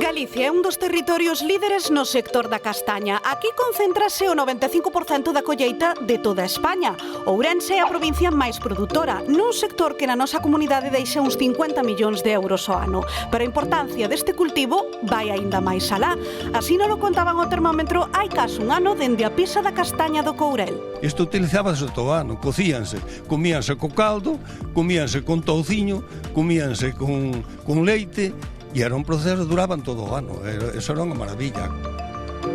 Galicia é un dos territorios líderes no sector da castaña. Aquí concéntrase o 95% da colleita de toda España. Ourense é a provincia máis produtora, nun sector que na nosa comunidade deixa uns 50 millóns de euros ao ano. Pero a importancia deste cultivo vai aínda máis alá. Así non o contaban o termómetro hai case un ano dende a pisa da castaña do Courel. Isto utilizábase todo o ano, cocíanse, comíanse co caldo, comíanse con touciño, comíanse con leite, e era un proceso que duraban todo o ano, eso era unha maravilla.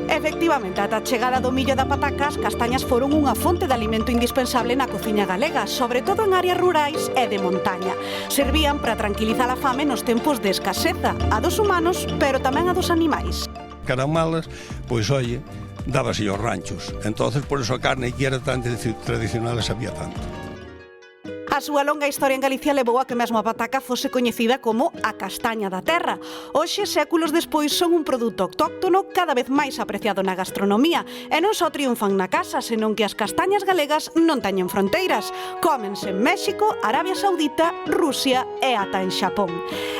Efectivamente, ata a chegada do millo da pataca, as castañas foron unha fonte de alimento indispensable na cociña galega, sobre todo en áreas rurais e de montaña. Servían para tranquilizar a fame nos tempos de escaseza, a dos humanos, pero tamén a dos animais. Caramalas, pois, oye, dábase aos ranchos, entonces por eso a carne que era tan tradicional sabía tanto. A súa longa historia en Galicia levou a que mesmo a pataca fose coñecida como a castaña da terra. Hoxe, séculos despois, son un produto autóctono cada vez máis apreciado na gastronomía e non só triunfan na casa, senón que as castañas galegas non teñen fronteiras. Cómense en México, Arabia Saudita, Rusia e ata en Xapón.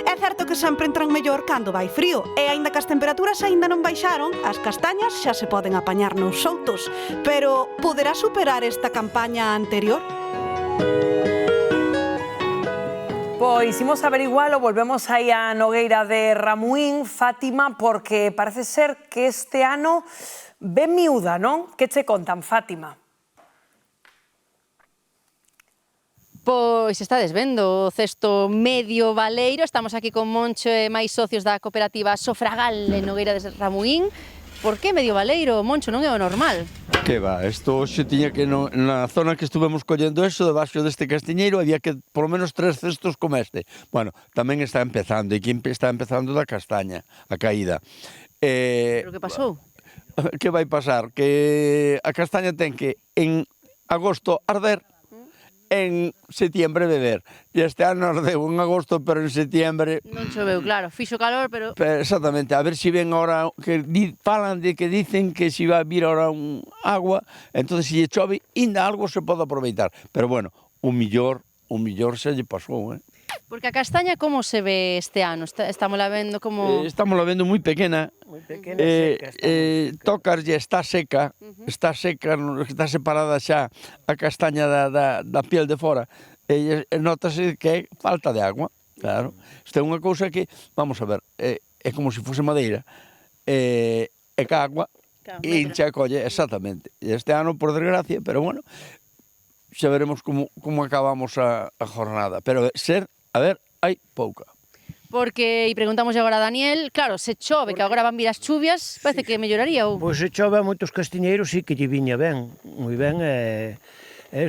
É certo que sempre entran mellor cando vai frío e, aínda que as temperaturas aínda non baixaron, as castañas xa se poden apañar nos soutos. Pero poderá superar esta campaña anterior? Pois imos averigualo, volvemos aí á Nogueira de Ramuín, Fátima, porque parece ser que este ano ven miúda, non? Que che contan, Fátima? Pois estades vendo o cesto medio baleiro, estamos aquí con Moncho e máis socios da cooperativa Sofragal en Nogueira de Ramuín. Por que medio baleiro, Moncho? Non é o normal. Que va, isto hoxe tiña que na zona que estuvemos collendo eso, debaixo deste castiñeiro, había que polo menos 3 cestos como este. Bueno, tamén está empezando, e que está empezando da castaña, a caída. Pero que pasou? Que vai pasar? Que a castaña ten que en agosto arder, en setiembre beber. E este ano ardeu en agosto, pero en setiembre... Non choveu, claro, fixo calor, pero... Exactamente, a ver se ven ahora, que falan de que dicen que se vai vir ahora un agua, entonces se lle chove, ainda algo se pode aproveitar. Pero bueno, o millor xa lle pasou, Porque a castaña como se ve este ano? Estamos la vendo como... Estamos la vendo moi pequena. Moi pequena, seca. Tocaslle, está seca, está separada xa a castaña da piel de fora. E notase que é falta de agua, claro. Isto é unha cousa que, vamos a ver, é como se fose madeira. E ca agua, hincha e colle, exactamente. E este ano, por desgracia, pero bueno, xa veremos como acabamos a jornada. Pero a ver, hai pouca. Porque, e preguntamos agora a Daniel, claro, se chove, que agora van vir as chuvias, parece que melloraría ou... Pois se chove a moitos castiñeiros sí que lle viña ben, moi ben,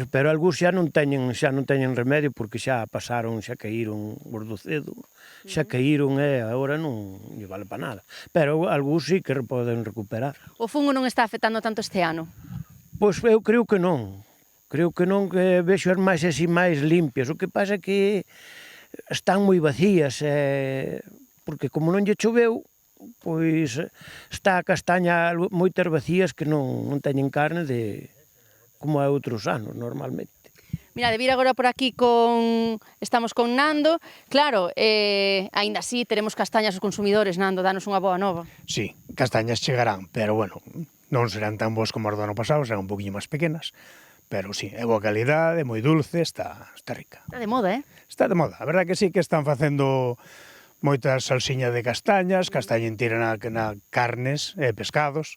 pero algúns xa non teñen remedio porque xa pasaron, xa caíron os do cedo, xa caíron e agora non lle vale para nada. Pero algúns sí que poden recuperar. O fungo non está afectando tanto este ano? Pois eu creo que non, que vexo as máis así máis limpias. O que pasa é que están moi vacías, porque como non lle choveu, pois está a castaña moitas vacías que non teñen carne como é outros anos normalmente. Mira, de vir agora por aquí estamos con Nando, claro, aínda así teremos castañas os consumidores, Nando, danos unha boa nova. Sí, castañas chegarán, pero bueno, non serán tan boas como as do ano pasado, serán un poquinho máis pequenas. Pero sí, é boa calidade, é moi dulce, está rica. Está de moda, Está de moda, a verdad que sí que están facendo moitas salsiñas de castañas, castaña inteira na carnes e pescados,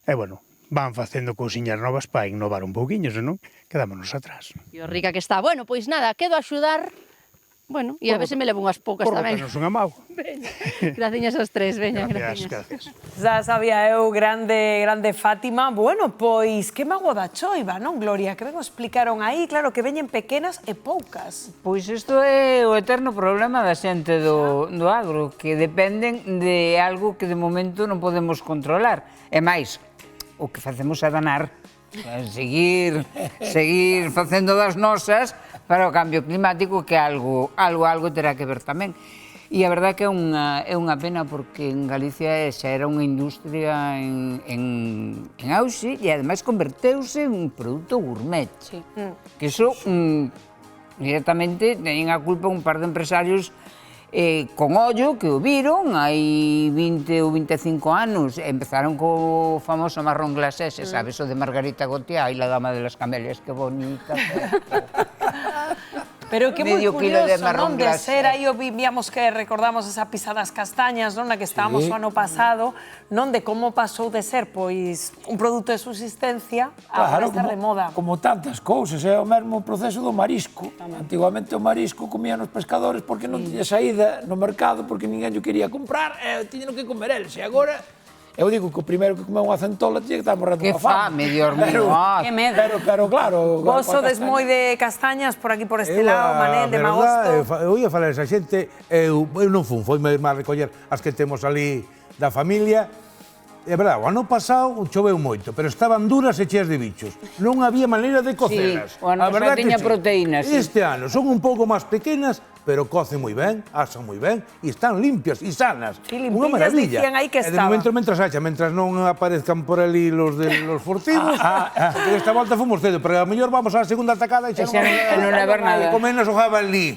e bueno, van facendo cousiñas novas para innovar un pouquiño, senón quedámonos atrás. E o rica que está. Bueno, pois nada, quedo a axudar, bueno, e a ver se me levo unhas poucas tamén. Por botarnos unha mau. Graciñas aos tres, veña, Gracias. Já sabía eu, grande Fátima. Bueno, pois, que mágoa da choiva, non, Gloria? Que ben o explicaron aí, claro, que veñen pequenas e poucas. Pois isto é o eterno problema da xente do agro, que dependen de algo que de momento non podemos controlar. E máis, o que facemos é danar, seguir facendo das nosas para o cambio climático, que algo terá que ver tamén. E a verdade que é unha pena porque en Galicia xa era unha industria en auxe e ademais converteuse en un produto gourmet. Sí. Que iso directamente teñen a culpa un par de empresarios con ollo, que o viron, hai 20 ou 25 anos, empezaron co famoso marrón glacé, se sabes, o de Margarita Gautier, ai, la dama de las camelias, que bonita. Pero que moi Medio kilo de curioso, marrón non? De glacé. ser, aí víamos que recordamos esa pisa das castañas, non? Na que estábamos o ano pasado, non? De como pasou de ser, pois, un produto de subsistencia a estar de moda. Como tantas cousas, é o mesmo proceso do marisco. Antigamente o marisco comían os pescadores porque non tiña saída no mercado, porque ninguén o quería comprar, e tiñan que comer eles. E agora, eu digo que o primeiro que comeu unha centola tiña que estar morrendo Que coa fame. fame, Dios mío. Que medo. Pero claro... Vos coa sodes castaña- moi de castañas por aquí, por este lado, Manel, de Magosto. Eu ia falar a esa xente, eu non fun, foi máis recoller as que temos ali da familia. É verdade, o ano pasado choveu moito, pero estaban duras e cheas de bichos. Non había maneira de cocelas. o ano A pasado verdade que tiña sí. proteínas, sí. Este ano son un pouco máis pequenas, pero cocen moi ben, asan moi ben, e están limpias e sanas. Sí, Unha limpiñas maravilla. dicían aí que E de estaba. momento, mentras non aparezcan por ali los furtivos, porque esta volta fomos cedo, pero a mellor vamos á segunda atacada e xa E xa non vai haber nada. Comenos o jabalí.